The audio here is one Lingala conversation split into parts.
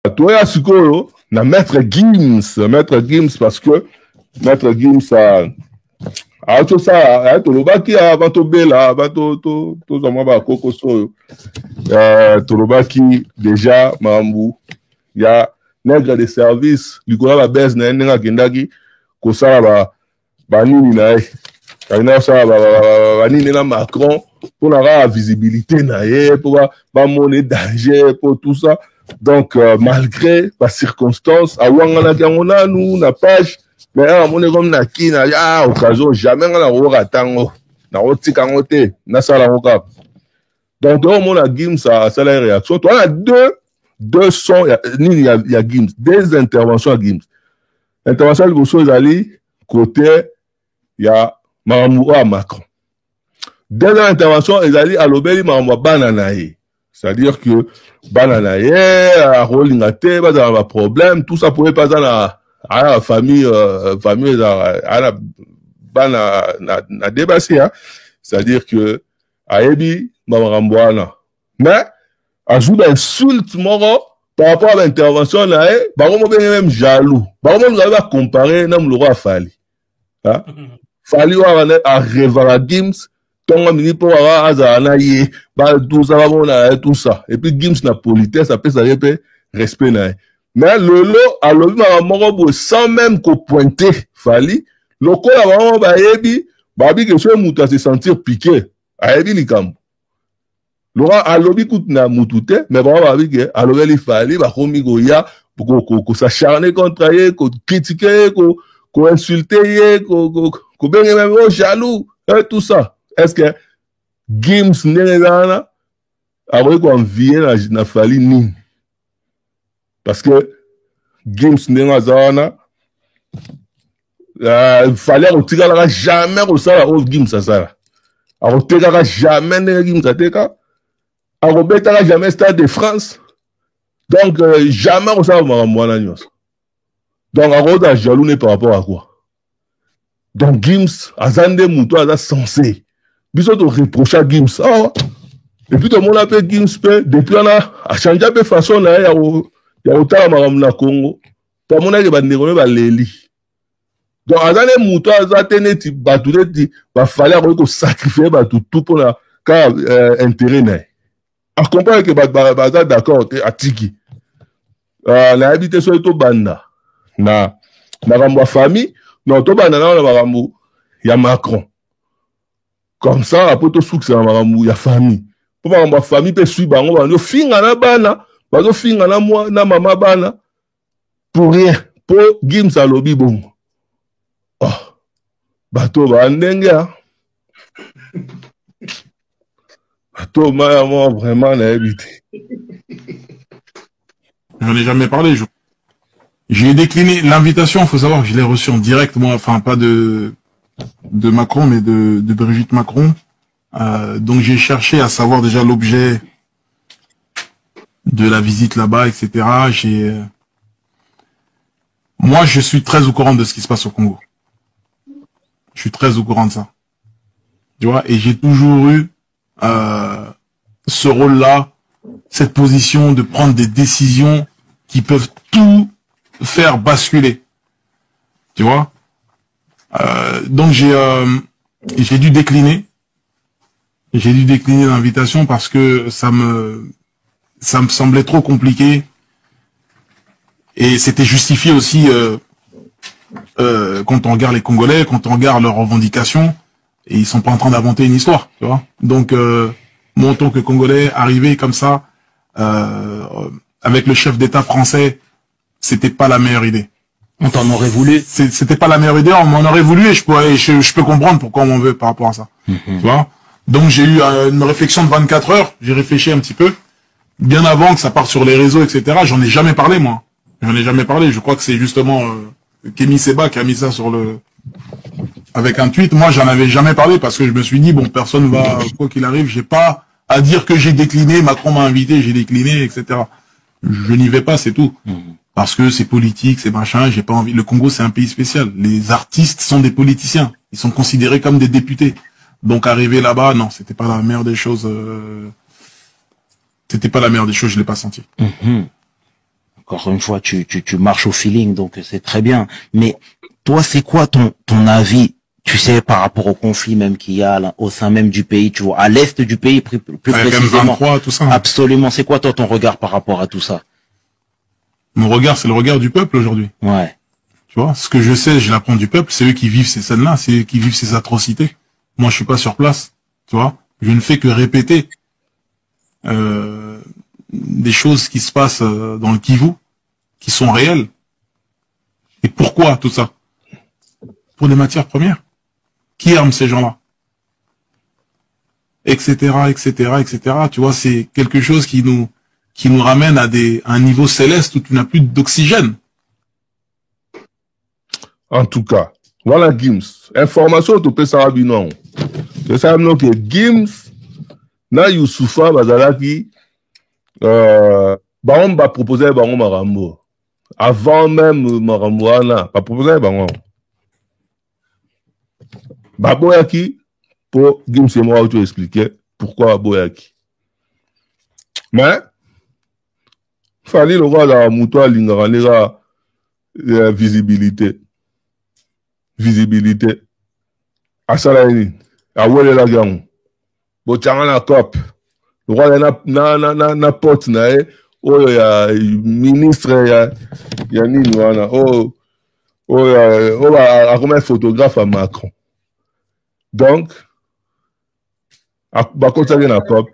Toi, Sukolo, na Maître Gims, parce que Maître Gims a tout ça, Tolobaki avant Tobela, avant Zama Koko Soyo, Tolobaki déjà, Mambu, il y a nègre de service, du coup, la baisse n'a rien Gendagi, Kosala, Banini Nae, Kaina Sala, Banini na Macron, pour la visibilité Nae, pour la monnaie danger, pour tout ça. Donc, malgré la circonstance, à Wangana Kangona, nous, na page, mais à mon comme na ki na ya occasion jamais na roka tango na roti kangote na sala roka. Donc au mon a Gims ça la réaction. Toi on a deux sons il y a Gims, des interventions à Gims. Intervention de Gosso Zali côté il y a Maramoua Macron. Deuxième intervention Ezali à l'obéli Maramoua Bananaye. C'est-à-dire que Bananaye a rolingate pas de problème, tout ça pouvait pas dans la famille na dépassé, hein. C'est-à-dire que Aebi Mamarambouana. Mais ajoute d'insulte moro par rapport à l'intervention là, baromo même jaloux. Baromo nous avait comparé nam le roi Fali. Hein? Fali a revara Gims, tonga mini po wa azana ye, ba tout ça va tout ça. Et puis Gims na politesse, ça peut ça respect na. Mais lolo a lobi maramogo sans même qu'on pointer Fali, loko la maman ba yebi, babi que soit muta se sentir piqué. A yebi likambo. Lora a lobi kout na mutute, mais ba babi que a lobi li Fali ba komi goya ko s'acharner contre ye, ko critiquer, ko insulter ye, ko ben même jaloux, et tout ça. Est-ce que Gims n'engana a ko envier na Fali ni? Parce que Gims n'engana fallait retirer jamais au sala au Gims ça. A retirer jamais ne Gims ateka. A rebetera jamais Stade de France. Donc jamais au sala Maramouana nyos. Donc a roda jaloux ne par rapport à quoi? Donc Gims azande muto aza censé. Biso to reprocher à Gims. Et puis tout le monde appelle Gims depuis on a changé de façon là ya otala maramu na Congo. Pour mon avis, il va leli. Donc, azane muto azatene ti batule ti va falloir ko sacrifier tout pour la car intérêt na. A comprendre que baza d'accord atiki. Na habité so to banda na rambo famille, non to banda na rambo ya Macron. Comme ça après to succès na rambo ya famille. Pour rambo famille pe suivre bango bango finga na bana, bazo finga na moi na mama bana pour rien. Pour Gims à lobby bon. Oh, bateau va ndenge. Bateau m'a vraiment évité. J'en ai jamais parlé. J'ai décliné l'invitation. Il faut savoir que je l'ai reçue en direct, moi. Enfin, pas de Macron, mais de Brigitte Macron. Donc j'ai cherché à savoir déjà l'objet de la visite là-bas, etc. Moi, je suis très au courant de ce qui se passe au Congo. Je suis très au courant de ça. Tu vois, et j'ai toujours eu ce rôle-là, cette position de prendre des décisions qui peuvent tout faire basculer. Tu vois. Donc j'ai dû décliner. J'ai dû décliner l'invitation parce que ça me semblait trop compliqué. Et c'était justifié aussi quand on regarde les Congolais, quand on regarde leurs revendications, et ils sont pas en train d'inventer une histoire, tu vois. Donc, moi, en tant que Congolais, arrivé comme ça, avec le chef d'État français, c'était pas la meilleure idée. On t'en aurait voulu. C'était pas la meilleure idée, on m'en aurait voulu, et je peux comprendre pourquoi on m'en veut par rapport à ça. Tu vois. Donc, j'ai eu une réflexion de 24 heures, j'ai réfléchi un petit peu, bien avant que ça parte sur les réseaux, etc. J'en ai jamais parlé, moi. J'en ai jamais parlé. Je crois que c'est justement Kémy Seba qui a mis ça sur avec un tweet. Moi, j'en avais jamais parlé parce que je me suis dit bon, personne va, quoi qu'il arrive, j'ai pas à dire que j'ai décliné. Macron m'a invité, j'ai décliné, etc. Je n'y vais pas, c'est tout. Parce que c'est politique, c'est machin. J'ai pas envie. Le Congo, c'est un pays spécial. Les artistes sont des politiciens. Ils sont considérés comme des députés. Donc arriver là-bas, non, c'était pas la meilleure des choses. C'était pas la meilleure des choses. Je l'ai pas senti. Encore une fois, tu marches au feeling, donc c'est très bien. Mais toi, c'est quoi ton avis, tu sais, par rapport au conflit même qu'il y a là, au sein même du pays, tu vois, à l'est du pays plus précisément. M23, tout ça. Absolument. C'est quoi toi ton regard par rapport à tout ça? Mon regard, c'est le regard du peuple aujourd'hui. Ouais. Tu vois, ce que je sais, je l'apprends du peuple, c'est eux qui vivent ces scènes-là, c'est eux qui vivent ces atrocités. Moi, je suis pas sur place, tu vois. Je ne fais que répéter des choses qui se passent dans le Kivu, qui sont réelles. Et pourquoi tout ça? Pour des matières premières. Qui arme ces gens-là? Etc., etc., etc. Tu vois, c'est quelque chose qui nous ramène à un niveau céleste où tu n'as plus d'oxygène. En tout cas, voilà Gims. Information tu peux savoir non. Tu sais que Gims na Youssoufa bazalaki on va proposer bango marambo. Avant même marambo wana, ba proposer bango. Baboyaki pour Gims et moi tu expliquer pourquoi Baboyaki. Mais fallait le roi la muto lingara visibilité. Visibilité. Asalaini. Awele la gamu. Bochanga na cop. Le roi na porte na e. Oh ya ministre ya nini wana. A comme photographe à Macron. Donc, bakotsaki na cop.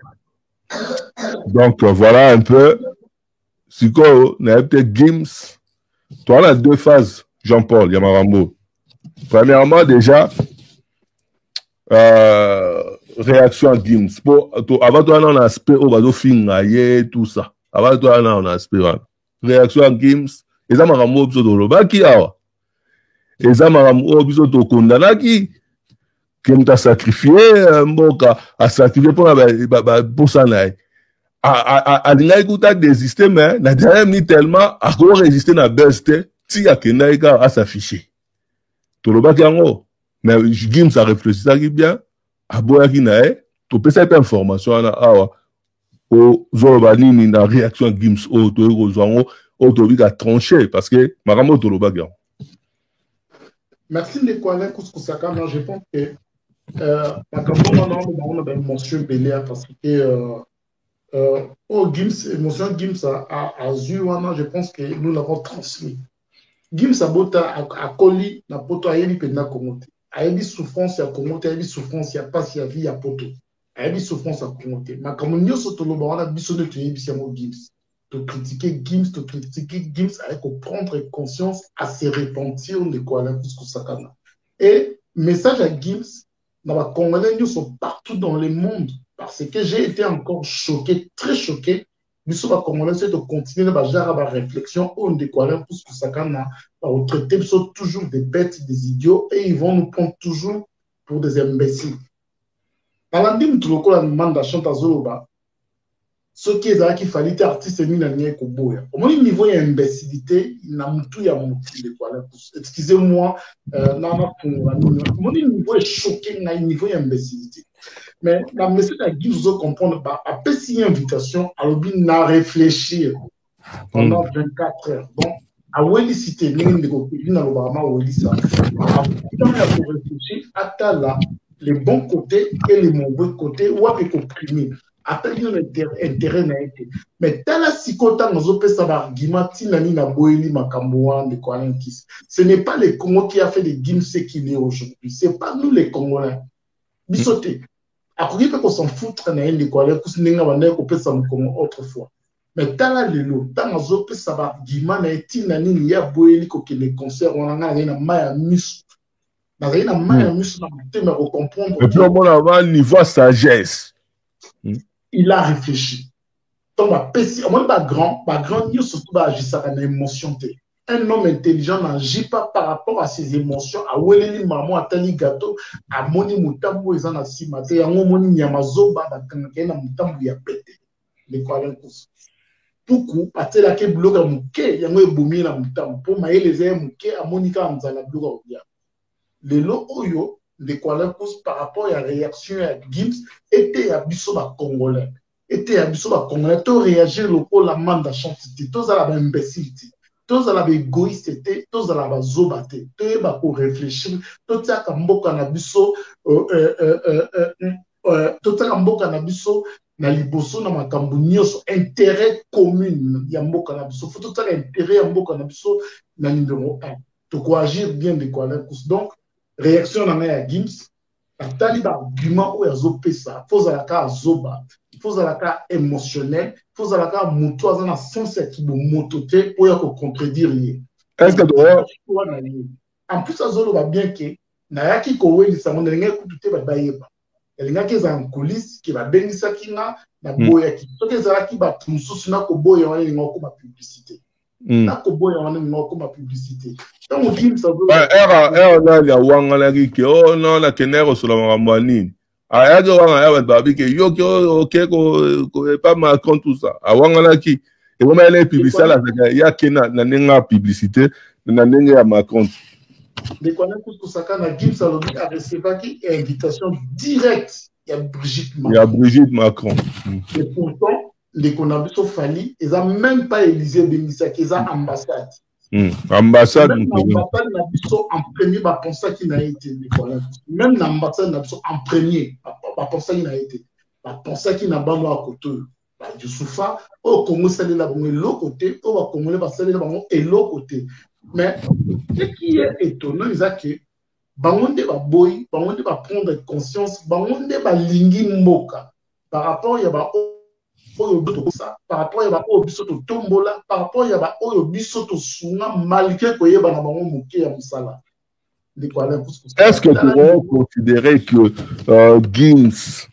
Donc voilà un peu. Siko na peut-être Gims. Toi on a deux phases. Jean-Paul Yamarambo. Premièrement, déjà, réaction à Gims. Avant toi, on a aspect au bado fingaye, tout ça. Avant toi, on a aspect. Réaction à Gims. Et ça m'a ramené au biso de qui awa. Et ça m'a ramené au biso de condamné qui m'a sacrifié, mboka, a sacrifié pour ça. A l'ingay kouta désister, mais n'a déjà mis tellement à quoi résister na beste, si a kenaïka à s'afficher. Tolobaki yango, mais Gims a réfléchi ça qui bien, a boyaki nae, to peut cette information na awa, o zoloba nini na réaction Gims o to ego zango, o to bika tranché parce que makambo tolobaki yango. Merci de connaître Kousaka, mais je pense que makambo on a mention Béléa parce que Gims, émotion Gims a Zuwana, je pense que nous l'avons transmis. Gims abota a Koli na poto ayebi pena komote. Ayebi souffrance ya komote, ayebi souffrance ya passe ya vie ya poto. Ayebi souffrance ya komote. Makambo nyonso toloba wana biso de toyebi siamo Gims. To critiquer Gims avec prendre conscience à se repentir de quoi la Kousakana. Et message à Gims, dans la Congolais sont partout dans le monde parce que j'ai été encore choqué, très choqué. Nous sommes Congolais de continuer à réflexion on de quoi la Kousakana au traiter toujours des bêtes, des idiots et ils vont nous prendre toujours pour des imbéciles. Dans la dîme tout le coup la demande à chanter Zoloba. Ce qui est là qu'il fallait être artiste mis dans le Koboya. Au moins niveau imbécilité, il n'a tout ya motivé quoi. Excusez-moi, mon niveau est choqué, il a un niveau imbécilité. Mais la message à Guy vous comprendre pas. Après signer invitation, alors bien n'a réfléchir pendant 24 heures. Donc à Wellicité, nous n'a pas Wellissa. Après réfléchir, à là les bons côtés et les mauvais côtés ou avec opprimer. Après, il y a un intérêt n'a été. Mais tel si content nous opère ça argument tinani na boeli makambouan de Kwalankis. Ce n'est pas les Congolais qui a fait des Gims ce qu'il est aujourd'hui. C'est pas nous les Congolais. Bisoté. Après, il faut qu'on s'en foutre na de Kwalankis n'enga wanda ko pesa mukongo autrefois. Mais tel le lot, tant nous opère ça argument na tinani ni ya boeli ko que les concerts on a na maya misu. Na na maya misu na thème pour comprendre. Et puis on a un niveau sagesse. Il a réfléchi. Donc, on pas grand, il surtout agir ça dans l'émotion. Un homme intelligent n'agit pas par rapport à ses émotions. À Weleli maman à tani gâteau, à moni mutambo ils en a si maté, à moni nyamazoba, à kanakena mutambo ya pété. Les quoi d'un coup. Poukou, à tel à quel bloc à mouké, yango eboumi na mutambo. Pour maïe les airs mouké, à monika amzala bloc au bien. Les lots oyo. De quoi par rapport à la réaction à Gims était à Bissoba Congolais. était à biso ba congolais to réagir lokola la manda chantité to za la imbécilité to za la égoïste to za la zobate to ba ko réfléchir to tia ka mboka na biso to tia ka mboka na biso na liboso na makambo nyonso intérêt commun ya mboka na biso faut to tia intérêt ya mboka na biso na numéro 1 to ko agir bien de quoi donc réaction na ya Gims atali ba argument o ya zopesa faut za la ka zoba faut za la ka émotionnel faut za la ka moto aza na sens ya ki bo moto te o ya ko contredire ye est-ce que en plus azolo ba bien que na yaki ko welisa mo ndenge kutu te ba bayeba elingaki eza en coulisse ki babengisaki nga na boyaki soki ezalaki bato mosusu nakoboya wana elinga okoma publicité nakoboya wana elinga okoma publicité ntango nali awanganaki ke o no nakende kosola makambo ya nini ayaki owanga ya bato babi ke yoki oke pas Macron tout ça awanganaki ekoma ele publicité alasaka yake na ndenge ya publicité na ndenge ya Macron de connaître tout ça quand Gims a reçu une invitation directe il y a Brigitte Macron et pourtant les connaissances sont fallies ils n'ont même pas Élysée Benissa qui est ambassade ambassade en premier bah penser qu'il n'a été même l'ambassade en premier bah penser qu'il n'a été bah penser qu'il n'a pas à côté bah Youssoufa au Congo c'est là bon l'autre côté au Congo c'est là bon et l'autre côté. Mais ce qui est étonnant, c'est que bangonde ba boy, bangonde ba prendre conscience, bangonde ba lingi mboka par rapport ya ba oyo ça, par rapport ya ba oyo biso to tombola, par rapport ya ba oyo biso to sunga malgré ko yeba na bango moke ya musala. Est-ce que tu peux considérer que Gims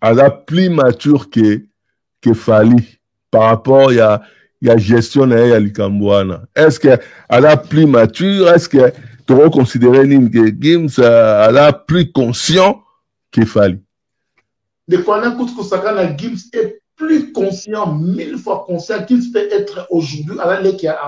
a plus mature que Fally par rapport à la gestion de la Likambouana? Est-ce qu'elle a plus mature? Est-ce que tu peux considérer que Gims a plus conscient que Fally? De quoi Gims est plus conscient, 1000 fois conscient qu'il peut être aujourd'hui à la qui a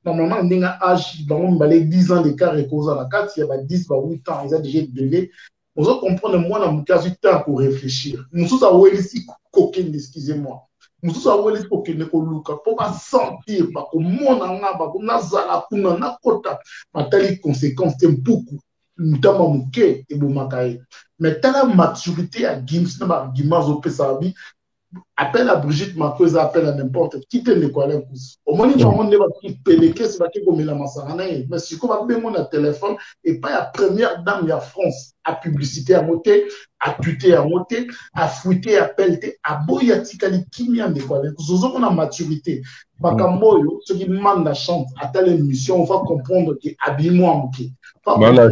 normalement il y a âge 10 ans d'écart et cause à la 4 il y a 10 8 ans ils ont déjà donné on doit comprendre moi dans mon cas du temps pour réfléchir nous sommes à ici coquine excusez-moi nous sommes à ici coquine ko luka pour pas sentir pas comme mon anga ba na zala kuna na kota matali conséquences c'est beaucoup notamment muke et bomakaye mais telle maturité à Gims na ba Gimazo pesabi appelle à Brigitte Macron, appelle à n'importe qui te ne quoi au moins il va qui péléquer c'est pas qui comme la masarana mais si qu'on va bien mon téléphone et pas la première dame de la France à publicité à monter à tweeter à monter à fouetter à pelleter à boyatikali kimia de quoi on a maturité Bakamoyo ce qui demande la chance à telle émission on va comprendre que habillement moké voilà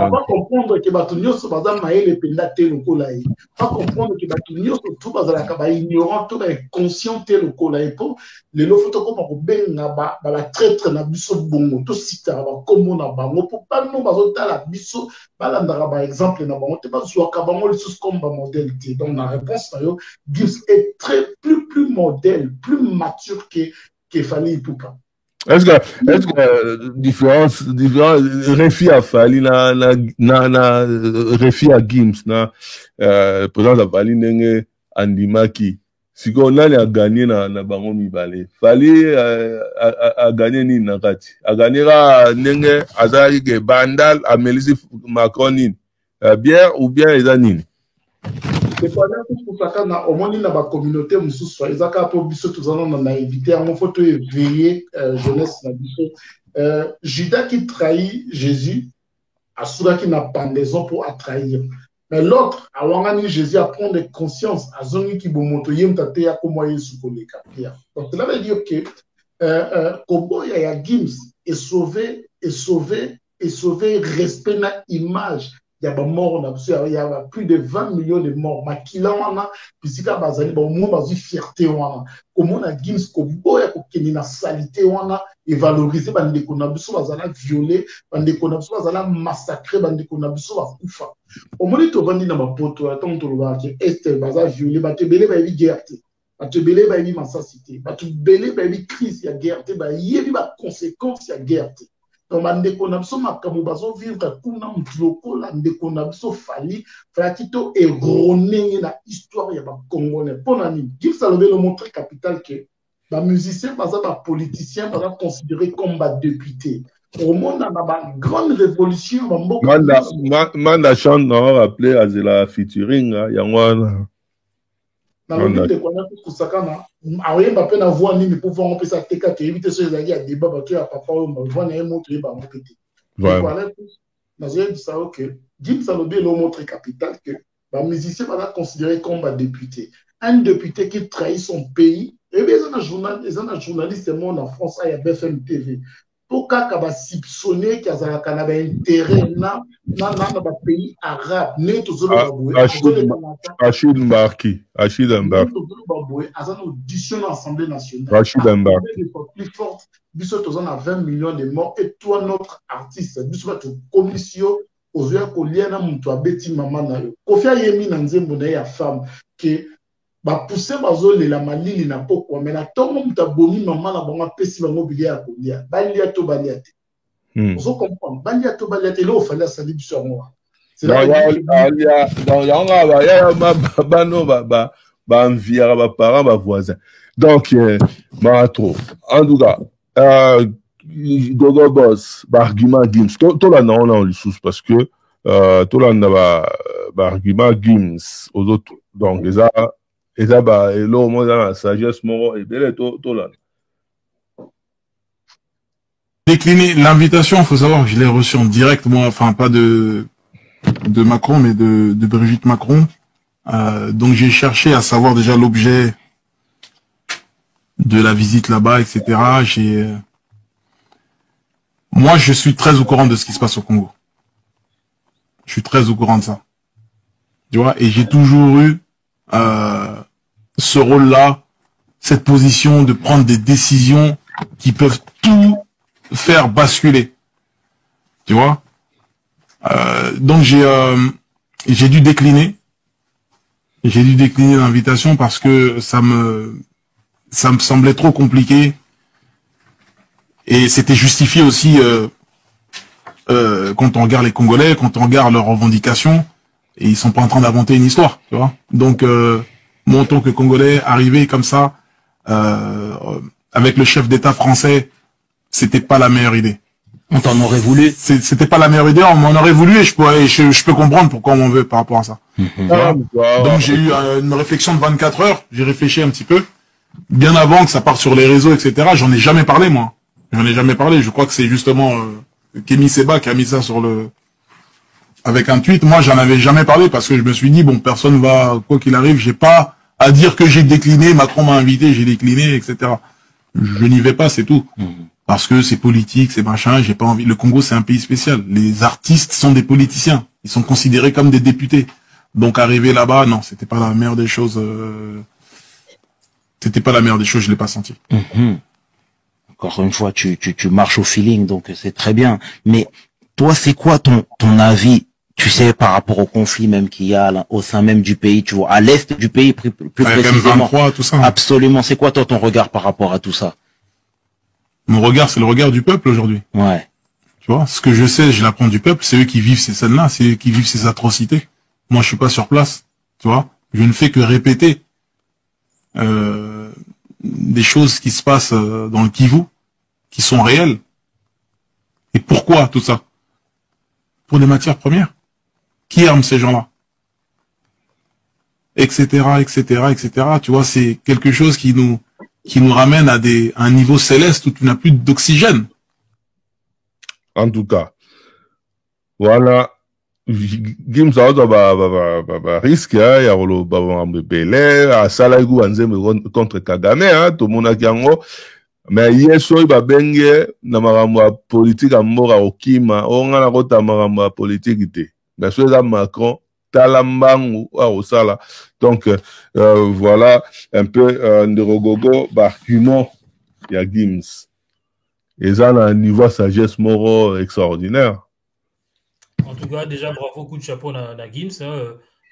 pas comprendre que batunyo so bazam maele penda te lokola yi pas comprendre que batunyo so tout bazala ka ba ignorant to ba conscient te lokola yi po le lo foto ko ko benga ba traître na biso bongo to sita ba komo na bango po pas no bazota la biso balandaka ba exemple na bango te bazwa ka bango le sous comme ba modèle te donc la réponse na yo Gims est très plus modèle plus mature que Fally Ipupa. Est-ce que différence refi à Fally na refi à Gims na présence à Fally ndenge andimaki siko nani a gagné na bango mibale Fally a gagné ni na kati a gagné ra ndenge azali ke bandal amelisi Macron nini bière ou bien eza nini c'est pas là pour ça qu'on a au moins dans la communauté mususu ezaka po biso tozana na éviter en photo éveiller jeunesse na biso Judas qui trahit Jésus asura qui n'a pendaison pour trahir mais l'autre awangani Jésus à prendre conscience azongi ki bomoto yemtate ya ko moyen sukoleka donc cela veut dire que Koboya ya Gims est sauvé respect na image. Il y a mort, il y a plus de 20 millions de morts. Makila wana, pisika bazali, ba mo bazu fierté wana. Comment na Gims ko boya ko kenina salité wana et valoriser bande ko na biso bazala violer, bande ko na biso bazala massacrer, bande ko na biso ba kufa. Au moment to vandi na mapoto, attends to ba ke est bazala violer, ba te belé ba yi guerre. Ba te belé ba yi massacité, ba te belé ba yi crise ya guerre, ba yebi ba conséquences ya guerre. donc bandeko na biso makambo bazovivre kuna mutu lokola ndeko na biso fali falaki to erroné na histoire ya bacongolais mpona nini Gims alobi le montre capital ke bamusicien baza bapoliticien baza considéré comme badéputé au monde na grande révolution bamboka manda chante na rappelé azela featuring yango wana nalobi ndeko na kusakana aoyemba mpe na voix nini mpo vango mpesa teka toyebi te so ezalaki ya débat bato ya papa oyo voix na ye moto oyeba yango mpe te nazoyebisa oke Gims alobi ele montre capital que bamusicien baza considéré comme badéputé un député qui trahit son pays ebi eza na journaliste monde en France aya BFM TV po kaka basipsone ki azalaka na baintérêt na bapays arabe ne tozoloba boye Rachid Mbarki aza na audition na assemblée nationale Rachid Mbarki plus forte biso toza na 20 millions de morts et toi notre artiste biso bato komisio ozoya kolia na mutu abeti mama na yo Koffi ayemi na nzembo na ye ya femme ke bapousse bazolela malili na pokwa me na ntongo mutu abomi mama na bango apesi bango bilia ya kolia balia to balia te ozokomprendre balia to balia te ele ofali asali biso yango yango bayaya bano baenviaka baparent bavoisin donc matro en tout cas Gogo Boss baargument Gims tolanda ngo na lisusu parce que tolanda baargument Gims aux autres donc eza elo mo eza na sagesse moko ebele tolanda. Décliner l'invitation, il faut savoir que je l'ai reçue en direct, moi, enfin pas de Macron, mais de Brigitte Macron. Donc j'ai cherché à savoir déjà l'objet de la visite là-bas, etc. Moi, je suis très au courant de ce qui se passe au Congo. Je suis très au courant de ça. Tu vois, et j'ai toujours eu ce rôle-là, cette position de prendre des décisions qui peuvent tout faire basculer. Tu vois. Donc j'ai dû décliner. J'ai dû décliner l'invitation parce que ça me semblait trop compliqué. Et c'était justifié aussi quand on regarde les Congolais, quand on regarde leurs revendications, et ils sont pas en train d'inventer une histoire, tu vois. Donc moi en tant que Congolais, arrivé comme ça, avec le chef d'État français, c'était pas la meilleure idée. On t'en aurait voulu. C'était pas la meilleure idée, on m'en aurait voulu et je peux comprendre pourquoi on m'en veut par rapport à ça. Donc j'ai eu une réflexion de 24 heures, j'ai réfléchi un petit peu, bien avant que ça parte sur les réseaux, etc. J'en ai jamais parlé, moi. J'en ai jamais parlé, je crois que c'est justement Kémy Seba qui a mis ça sur avec un tweet. Moi, j'en avais jamais parlé parce que je me suis dit, bon, personne va, quoi qu'il arrive, j'ai pas à dire que j'ai décliné, Macron m'a invité, j'ai décliné, etc. Je n'y vais pas, c'est tout. Parce que c'est politique, c'est machin, j'ai pas envie. Le Congo, c'est un pays spécial. Les artistes sont des politiciens. Ils sont considérés comme des députés. Donc, arriver là-bas, non, c'était pas la meilleure des choses. C'était pas la meilleure des choses, je l'ai pas senti. Encore une fois, tu marches au feeling, donc c'est très bien. Mais toi, c'est quoi ton avis, tu sais, par rapport au conflit même qu'il y a là, au sein même du pays, tu vois, à l'est du pays plus précisément. M23, tout ça. Absolument. C'est quoi toi ton regard par rapport à tout ça? Mon regard, c'est le regard du peuple aujourd'hui. Ouais. Tu vois, ce que je sais, je l'apprends du peuple, c'est eux qui vivent ces scènes-là, c'est eux qui vivent ces atrocités. Moi, je suis pas sur place, tu vois. Je ne fais que répéter des choses qui se passent dans le Kivu, qui sont réelles. Et pourquoi tout ça? Pour des matières premières. Qui arme ces gens-là? Etc., etc., etc. Tu vois, c'est quelque chose qui nous ramène à un niveau céleste où tu n'as plus d'oxygène. En tout cas, voilà. Gims risque ya koloba bele asala iku banzembe contre Kagame tomonaki yango mais ye soki babenge na makambo ya politique ya mboka kokima onga na kota makambo ya politique te mais soki eza Macron tala mbangu akosala donc voilà un peu ndeko Gogo baargument ya Gims eza na niveau sagesse moko extraordinaire. En tout cas, déjà, bravo, coup de chapeau à Gims,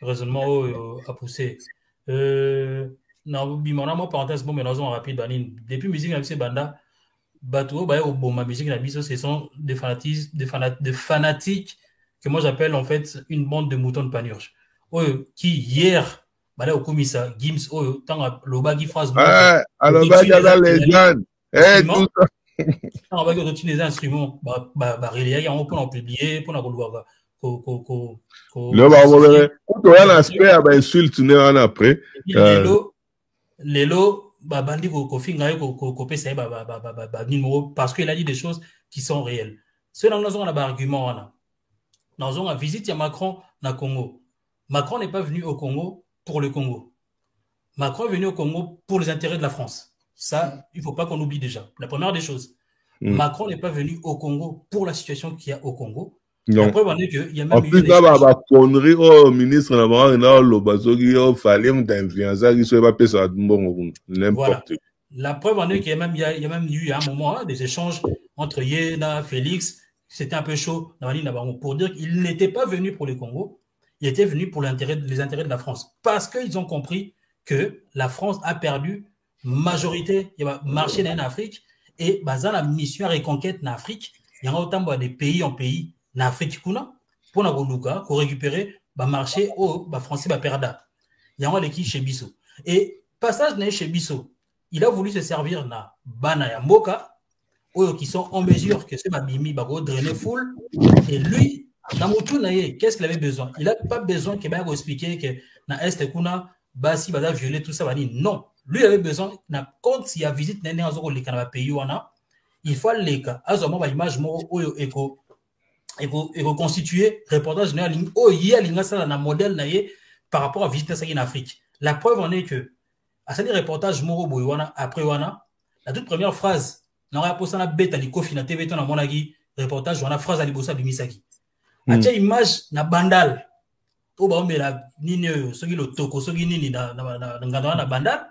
raisonnement à pousser. Moi, parenthèse, bon, mais rapide, depuis musique, c'est Banda, bateau, bah, bon, ma musique, la biso, ce sont des fanatiques que moi j'appelle en fait une bande de moutons de panurge. Qui hier, bah là, au commissar, Gims, tant le bas qui phrase, alors, bah, il y a les jeunes. Tout ça. On va dire les instruments, bah, il on peut en publier, pour en voir. Le bah, on a un aspect, bah, insulte, on a après. Les lots, bah, bandi, parce qu'il a dit des choses qui sont réelles. Ceux là, nous avons un argument, nous avons une visite à Macron au Congo. Macron n'est pas venu au Congo pour le Congo. Macron est venu au Congo pour les intérêts de la France. Ça, il ne faut pas qu'on oublie déjà. La première des choses. Macron n'est pas venu au Congo pour la situation qu'il y a au Congo. Non. La preuve en est qu'il y a même en plus, il y a une connerie au ministre, il fallait d'influencer, il ne pas passer à n'importe quoi. La preuve en est qu'il y a même eu à un moment des échanges entre Yéna, Félix. C'était un peu chaud pour dire qu'il n'était pas venu pour le Congo. Il était venu pour les intérêts de la France. Parce qu'ils ont compris que la France a perdu majorité, il y a marché en Afrique et dans la mission à reconquête en Afrique, il y a autant de pays en pays en Afrique pour récupérer le marché au français perda. Il y a l'équipe chez Bissot. Et passage chez Bissot, il a voulu se servir na bana ya mboka qui sont en mesure que c'est babimi bako drainer foule et lui qu'est-ce qu'il avait besoin? Il n'a pas besoin qu'il m'ait expliqué que na est kuna basi bada violer tout ça non. Lui il avait besoin na compte s'il y a visite nene azoko le kana pays wana il faut le cas azoma ba image mo oyo eko constituer reportage na ligne y a linga ça na modèle na ye par rapport à visiter ça en Afrique. La preuve en est que à ce reportage moro boy wana après wana la toute première phrase na raposa na beta likofi na TV to na monagi reportage wana phrase ali bossa bimisaki. Atia image na bandal to ba omela nini soki lo toko soki nini na nganda na bandal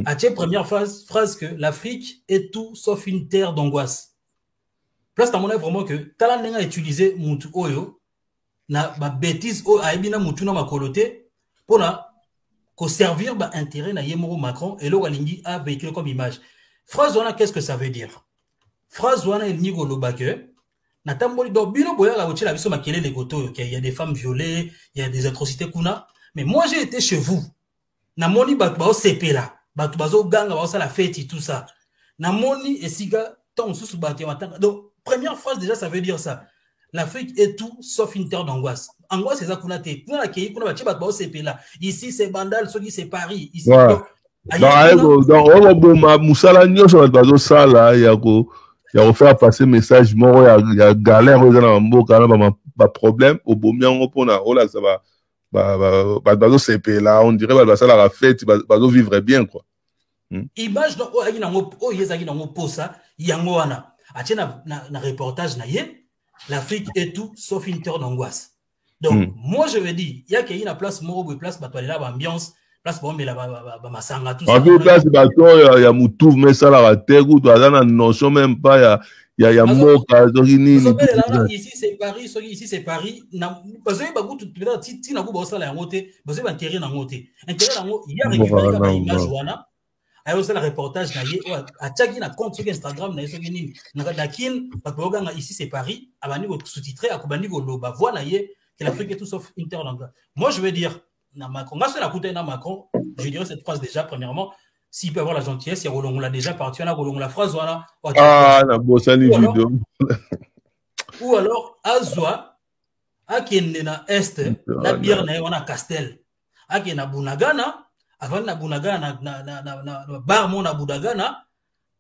atia première phrase que l'Afrique est tout sauf une terre d'angoisse. Place ta monnaie vraiment que tala ndenga utiliser mutu oyo na ba bêtise o aibina mutu na makolote pour na ko servir ba intérêt na Yemoro Macron et le walingi a véhiculé comme image. Phrase wana qu'est-ce que ça veut dire? Phrase wana el nigo lo bake na tamboli do bino boya la wotela biso makele les koto qu'il y a des femmes violées, il y a des atrocités kuna. Mais moi j'ai été chez vous. Na moni batu ba o sepela, batu bazo ganga ba o sala fête tout ça. Na moni esiga ton sous batu matanga. Donc première phrase déjà ça veut dire ça. L'Afrique est tout sauf une terre d'angoisse. Angoisse c'est ça qu'on a été. Kuna la kei kuna ba tiba ba o sepela. Ici c'est Bandal, soki c'est Paris. Ici donc musala nyonso bazo sala ya ko faire passer message moko ya galère aux na mboka na ba problème au bomiango pona ola ça ba bazo sepela on dirait ba sala la fête bazo vivre bien quoi. Image donc oyi nango oyezaki nango posa yango wana atina na reportage na ye l'Afrique est tout sauf une terre d'angoisse. Donc moi je veux dire il y a qu'il y a une place moko place batwala ba ambiance place bon mais là masanga tout ça. En fait place bato ya mutu mais ça la terre ou toi na notion même pas ya moka zorini ici c'est Paris ici c'est Paris na besoin ba goût peut-être ti na go ba sala yango te besoin ba terrain nango te intérêt nango il y a récupéré ba image wana ayo sala reportage na ye a tagi na compte sur Instagram na yeso nini na dakin ba boganga ici c'est Paris abani ko sous-titrer akobani ko loba voilà ye que l'Afrique est tout sauf une terre d'angoisse. Moi je veux dire Macron, Macron, je dirais cette phrase déjà, premièrement, s'il peut avoir la gentillesse, il y a Rolong l'a déjà parti, on a Rolong la phrase, voilà. La bossa vidéo. Ou alors, Azwa, Akenena Est, la bière, on a Castel, Akena Bunagana, avant na Bunagana, na Barmon na Bunagana,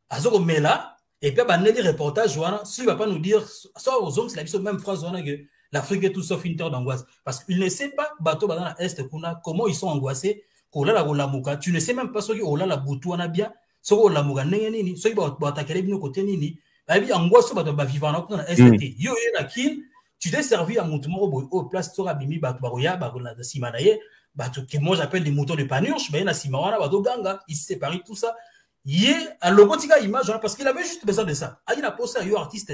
Azoko Mela, et puis, Baneli reportage, voilà, s'il ne va pas nous dire, ça aux hommes, c'est la même phrase, voilà, que l'Afrique est tout sauf une terre d'angoisse. Parce qu'il ne sait pas, bateau dans l'Est, comment ils sont angoissés. Tu ne sais même pas ce qui est la boutou en a bien, ce qui est la mouga nini, ce qui est attaquer les côté nini. Et angoisse, vivant dans l'Est. Yo, tu t'es servi à Moutoumoro au place sur Abimi, Baroya, Barola de Simanaye, que moi j'appelle des moutons de panurge, mais il y a Simawana, Bado Ganga, ici c'est Paris, tout ça. Il a le logotika image parce qu'il avait juste besoin de ça. Il a posé un artiste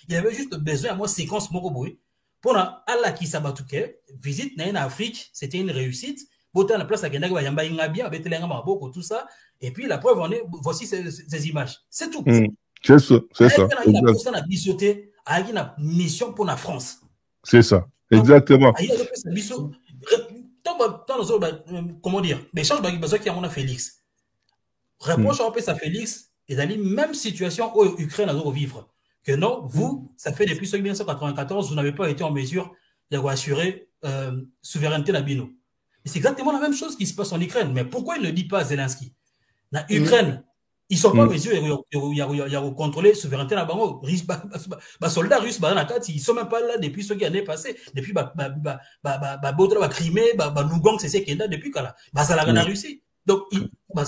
il avait juste besoin à moi séquence Moroboy. Pour Allah qui s'abatouke, visite en Afrique, c'était une réussite. Botan la place à Gendaga Yamba Ingabia, avec les beaucoup tout ça. Et puis la preuve en est, voici ces images. C'est tout. C'est ça, c'est ça. Il a posé la bisoté, il a une mission pour la France. C'est ça, exactement. Comment dire, l'échange qui a Félix. Réponse à Félix, et dans la même situation où l'Ukraine a dû vivre. Que non, vous, ça fait depuis 1994, vous n'avez pas été en mesure d'assurer souveraineté d'Abino. C'est exactement la même chose qui se passe en Ukraine. Mais pourquoi il ne dit pas Zelensky? En Ukraine, ils ne sont pas en mesure de contrôler la souveraineté d'Abano. Les soldats russes, ils ne sont même pas là depuis ce qui est passé. Depuis Crimée, Lugansk, c'est ce qui est là depuis là. La Russie. Donc,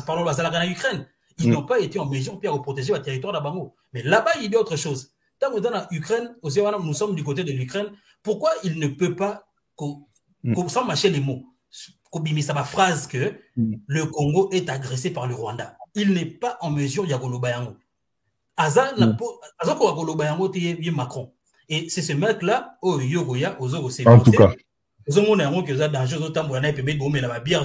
parlons de la Ukraine. Ils n'ont pas été en mesure de protéger le territoire d'Abano. Mais là-bas, il y a autre chose. Tant que dans l'Ukraine, nous sommes du côté de l'Ukraine, pourquoi il ne peut pas, sans mâcher les mots, sa phrase que le Congo est agressé par le Rwanda. Il n'est pas en mesure de Golobayango. Macron. Et c'est ce mec-là, en tout cas.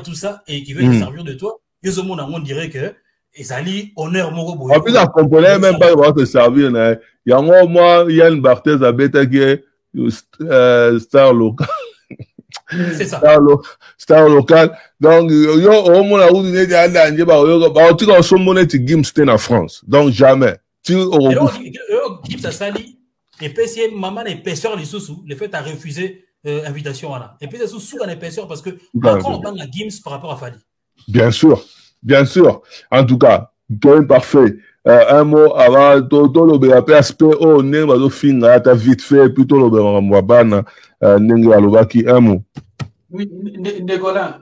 Tout ça, et qui veut servir de toi. On dirait que Ezali honneur moko. En plus, la comprenait même pas comment te servir. Il y a un mois, Yann Barthez a bêta qui est star local. C'est ça. Star local. Donc, yo, au moins, la route n'est pas d'Andje, en tout cas, son monnaie, tu Gims, c'était en France. Donc, jamais. Gims a sali, et puis, si maman est épaisseur, les sous, le fait à refuser l'invitation, voilà. Et puis, c'est sous un épaisseur parce que Macron banque la Gims par rapport à Fali. Bien sûr. Bien sûr. En tout cas, tout est parfait. Un mot avant, tout le aspect, vite fait, plutôt le Mwabana, un mot. Oui, Ndegola,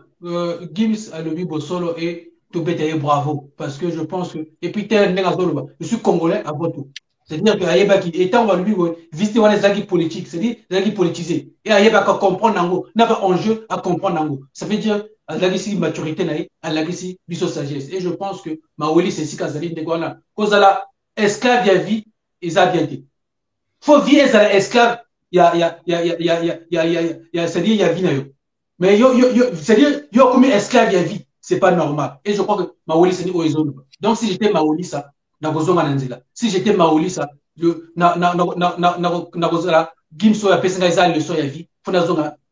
Gims a le Bibo solo et tout bête bravo. Parce que je pense que, et puis, je suis congolais avant tout. C'est-à-dire que Ayeba qui étant dans le Bibo, visiter les acquis politiques, c'est-à-dire les acquis politisés. Et Ayeba à comprendre, n'a pas enjeu à comprendre. Ça veut dire, à la maturité, à la sagesse. Et je pense que Maweli, c'est si Kazali Ndegola. Cause à la esclave, il y a vie, ils ont bien été. Faut vivre à l'esclave, c'est-à-dire, il y a vie. Mais c'est-à-dire, comme esclave, il y a vie. C'est pas normal. Et je crois que Maweli, c'est une zone. Donc, si j'étais Maweli, ça, si j'étais Maweli, ça, Gimso, la personne qui a le son, il y a vie. Faut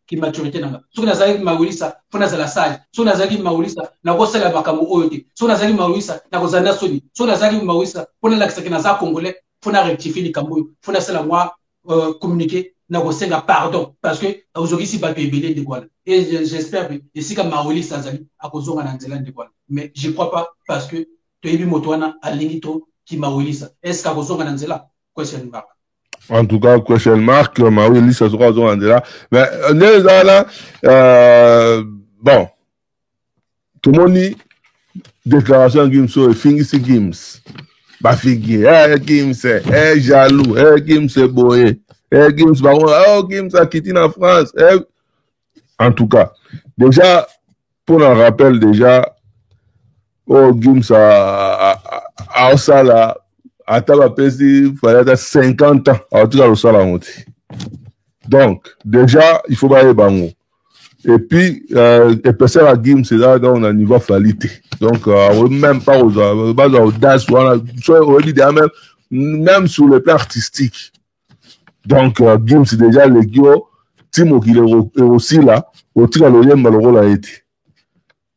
qui maturité nanga so na zali mawulisa fona za la sage so na zali mawulisa na ko sala makambo oyote so na zali mawulisa na ko zanda soni so na zali mawulisa fona la kisaka na za congolais fona rectifier les kambo fona sala moi communiquer na ko senga pardon parce que aujourd'hui si ba pebele de quoi et j'espère que ici comme mawulisa zali akozonga na nzela de quoi mais je crois pas parce que to yebi motwana alingito ki mawulisa est-ce qu'akozonga na nzela question mark. En tout cas, question mark, Maouli, ça sera en là. Mais, là, bon, tout le monde dit, déclaration Gimso, et finit si Gims. Bah, figure, Gims, jaloux, Gims, boyé, Gims, Gims a quitté la France, En tout cas, déjà, pour un rappel, déjà, Gims a ça là, il fallait 50 ans à tout le salon. Donc, déjà, il faut pas aller bango. Et puis, et passer à Gims, c'est là dans un niveau qualité. Donc, même pas aux audaces, même sur le plan artistique. Donc, Gims, c'est déjà le Gio, Timo qui est aussi là, au Tiraloyen malheureux l'a été.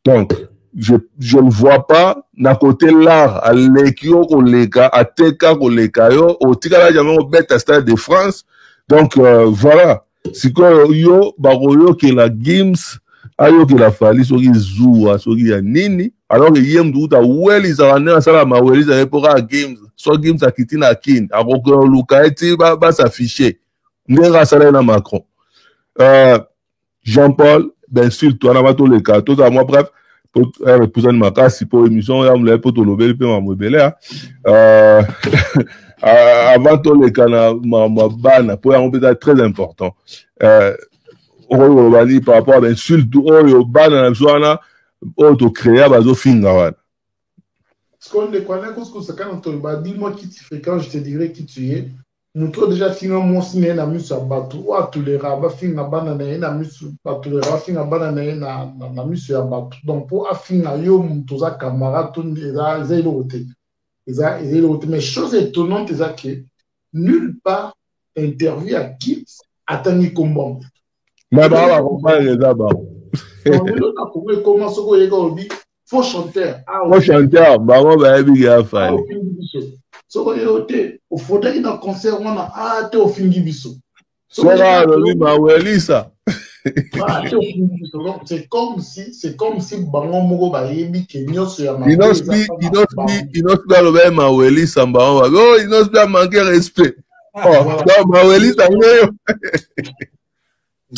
Donc, je ne vois pas na côté l'art à l'équio koleka à teka koleka yo au tika jamais au bête à Stade de France. Donc voilà, c'est quoi yo baroyo que la Gims ayo que la fali soki zoua soki ya nini alors que yem douta well ils ont amené ça la maweli ça pour à Gims so Gims a quitté na kin a ko luka eti ba s'afficher ndenga sala na Macron Jean-Paul ben sûr toi na ba to le cas tout à moi bref pour représenter ma casse pour émission là me pour te lever puis me rebeller avant tout les canaux ma bana pour un peut-être très important on va dire par rapport à l'insulte au bana na auto créer bazo finga wana ce qu'on les connaît que ça quand on va dis-moi qui tu fréquentes je te dirai qui tu es nous toi déjà finga mon signe na musa batu wa tolera ba finga bana na musu ba tolera finga bana na musu ya batu donc pour afinga yo mutoza camarade ton eza zelo te Mais chose étonnante, c'est que nulle part interview à Gims attendit comme bon. Mais bah, on va les là-bas. Comment ce faux chanteur. Faux chanteur, bah, on va aller bien faire. Au faudrait qu'il y ait un concert, on a au fin du biseau. Sera le ma weli ça. C'est comme si Bango Mogo Bayebi Kenyo sur Yamaha. Il n'ose pas le même ma weli ça. Oh, il n'ose pas manquer respect. Oh, non, ma weli ça.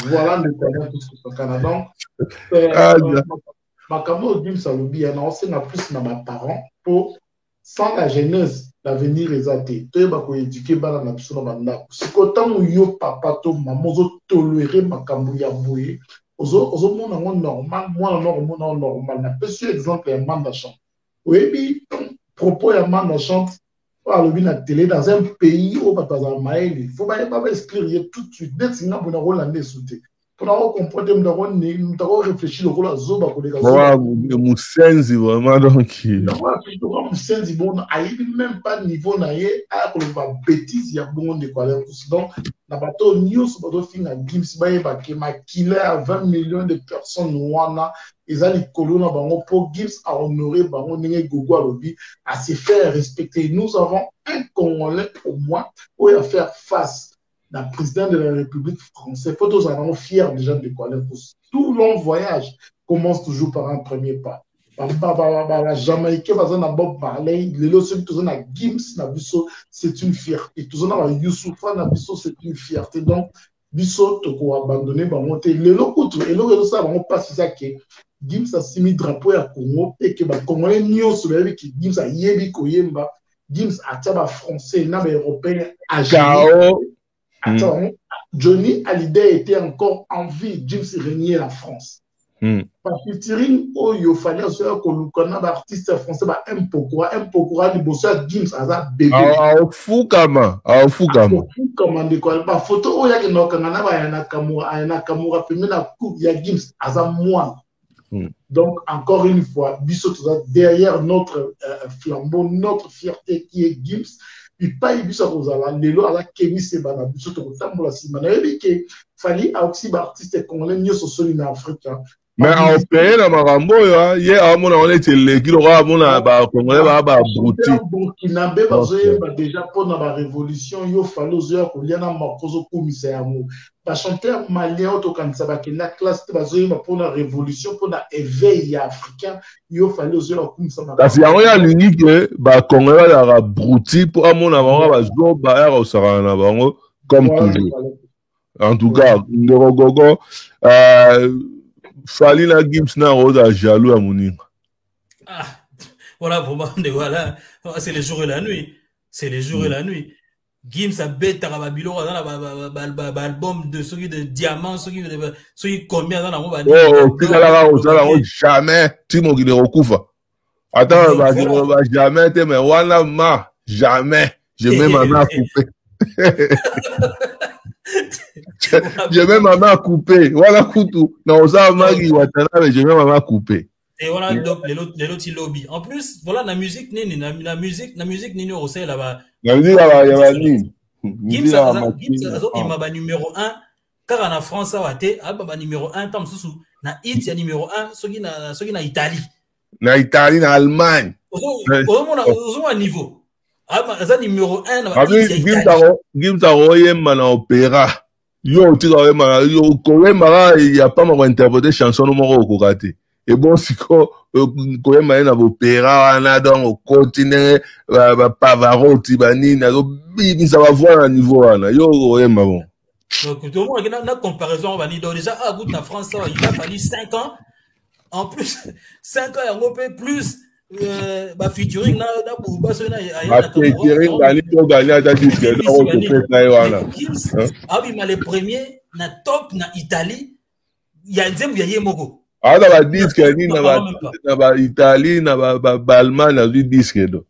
Voilà le talent tout ce que ça Canada. Ma camo dit ça le bien. On sait plus dans mes parents pour sans la genèse l'avenir est athée. Tu es pas éduqué par la nation dans la. Si quand yo papa to maman zo tolérer ma camo ya boué. Ozo mon normal, moi normal. Na peu sur exemple un man d'achat. Oui, propos un man d'achat. Alors, la télé dans un pays où il ne faut pas expliquer tout de suite. Dès que tu as un rôle à sauter. Pour comprendre, nous avons réfléchi le rôle à Zoba pour les gars. Moussenzi, vraiment, donc. Moussenzi, bon, il même pas de niveau, il y a une bêtise, il y a bon de quoi. Donc, la bateau news, la bateau fin à Gims, il y a 20 millions de personnes noirs. Ils ont les colons pour Gims à honorer Bango Gogo à lobby, à se faire respecter. Nous avons un Congolais au moins pour y faire face. La présidente de la République française, faut tous en fiers déjà de quoi. Tout long voyage commence toujours par un premier pas. La Jamaïque, Bob Marley, les lots tous en Gims, c'est une fierté. Tous en Youssoufa, c'est une fierté. Donc, Bisso, tu peux abandonner, monter. Les lots, et l'eau, ça va passer ça qui Gims a simi drapeau à Congo et que les Congolais n'y ont pas qui Gims a yebi koyemba, Gims a taba français, n'a européen à Johnny Hallyday était encore en vie, Gims régnait la France. Parce que Tiring, il fallait que l'on artiste français, un pokora, il bossait à Gims, à bébé. Fou comment de quoi. La photo, il y a un Nakamura, puis il y a Gims, à moi. Donc, encore une fois, Bissot, derrière notre flambeau, notre fierté qui est Gims, il pas Bissot Rosala, les lois à la Kémy Sebana, Bissot Rotambola Simana, et qu'il fallait aussi artiste congolais, mieux sur celui africain. Mais en pays, dans Marambo, il y a on était les qui aura mon congolais va abouti. Donc, il n'a pas déjà pour la révolution, il fallait aux heures qu'on y a un marcoso commissaire. Les chanteurs maliens, la classe pour la révolution, pour l'éveil africain, il fallait aux heures comme ça. Parce qu'il y a l'unique que Congolais a abouti pour mon avant, comme toujours. En tout cas, Ndorogogo, Fali la Gims na roda jaloux à Mouni. Ah, voilà, voilà, c'est les jours et la nuit. C'est les jours et la nuit. Gims a bête à Babylon dans l'album de ceux de diamants, ceux qui combien dans la robe. Oh, jamais, Timo qui les recouvre. Attends, jamais, mais voilà, jamais. Je mets ma main à couper. Je mets ma main à couper. Voilà, Koutou. Non, ça, Magui, Watanabe, je mets ma main à couper. Et voilà, les autres lobby. En plus, voilà, la musique, la musique, Nini, on sait là-bas. La musique, là-bas, il y a la Nini. Gims, il m'a numéro 1. Car en France, ça va être, numéro 1, tam sous, na hit, il y a numéro 1, ceux qui na Italie. Na Italie, na Allemagne. Au niveau. Ça numéro 1 Gims a royé man opéra. Yo tu royé man yo Koyemba il y a pas mal interprété chanson numéro au Kokate. Et bon si Koyemba na opéra na donc continue Pavarotti banini na bibi ça va voir un niveau là. Yo Koyemba bon. Donc tout le monde a une comparaison va dire déjà à bout de la France ça il a fallu 5 ans. En plus 5 ans et on peut plus featuring na buba so na featuring gani to gani ata disque na o to na wana abi ma les premiers na top na Italie ya nzembu ya yemoko ala ba disque ni na ba Italie na ba Allemagne na disque do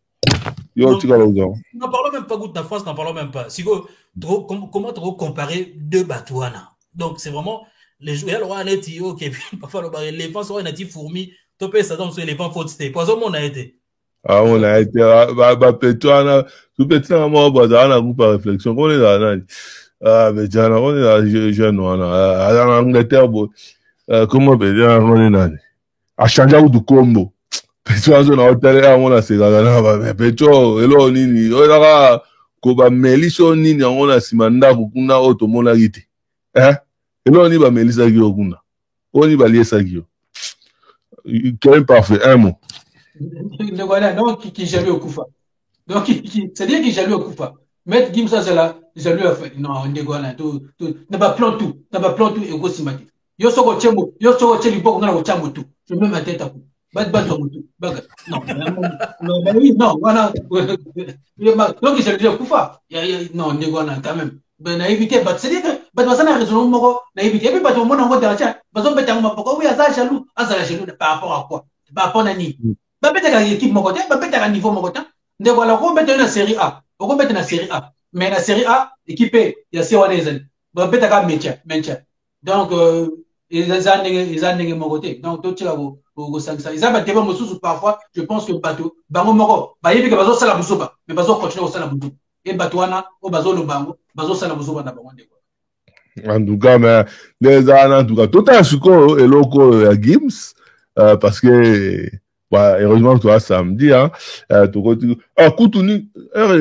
yo tu parles n'en parlons même pas de la France n'en parlons même pas si comment trop comparer deux batouana donc c'est vraiment les joueurs alors on est OK parfois les fans sont natifs fourmis topé ça donc sur les fans faute c'était pas au monde a été Ah, on a été, Pétoana, tout petit, à moi, on a groupe à réflexion, on est là, ah, mais tiens, on est là, jeune, on a, en Angleterre, comment on peut dire, on est là, à changer du combo. Pétoana, on a hôtel, on a, c'est là, mais Péto, hello, nini, on a, koba meliso nini, on a, simanda, kukuna, otomona, gite. Hello, ni ba melisa gyo, kuna. On y va lier ça, gyo. Quel parfait, un mot. Voilà, donc qui jaloux au Koufa. Donc, c'est-à-dire qu'il jaloux au Koufa. Maître Gimsa, c'est là, jaloux à fait. Non, on dégoûte, tout, n'a pas plan tout, et go simati. Yo soko chemo, yo soko cheli boko ngana chamo tout. Je mets ma tête à coup. Bad tout. Non, oui, non, voilà. Donc, il jaloux au Koufa. Non, on dégoûte quand même. Ben, naïveté, c'est-à-dire que, ben, ça n'a raison, naïveté. Et puis, ben, on m'a envoyé dans la chat. Ben, on peut t'en pourquoi, oui, à ça, jaloux par rapport à quoi? Par rapport à Nani. Ben, peut-être à l'équipe, mon côté, ben, peut-être à niveau, mon côté. Donc voilà, on met dans la série A. On met dans la série A. Mais la série A, équipée, il y a C1 bon, peut-être à maintien. Donc, ils ont mon côté. Donc, tout ça, ils ont des bons sous parfois, je pense que bateau, bango moko, bah, il y a que bazo sala busoba, mais bazo continue au sala busoba. Et batouana, au bazo le bango, bazo sala busoba na bango. En tout cas, mais les ans, en tout cas, tout à ce et loco à Gims, parce que, bah, heureusement, toi, samedi, hein, Koutouni,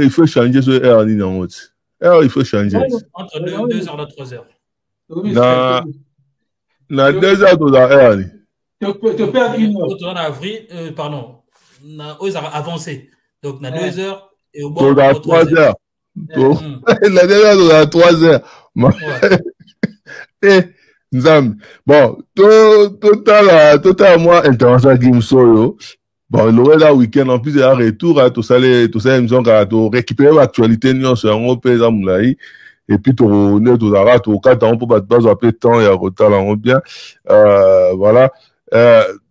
il faut changer ce R, ni non, il faut changer. Entre 2 heures et 3 heures. Na 2 heures de la R, tu perds une heure. En avril, pardon, ils ont avancé. Donc, na 2 heures et au bord de 3 heures. La 2 heures de la 3 heures. Et, bon, total, moi, intervention Game Solo. Bon, il aurait là week-end, en plus, il y a un retour, tout ça, émission, tu récupérer l'actualité, nous, sur un peu, et puis, tu auras, tu 4 ans, pour battre, appeler temps, et à retard, là, bien, voilà.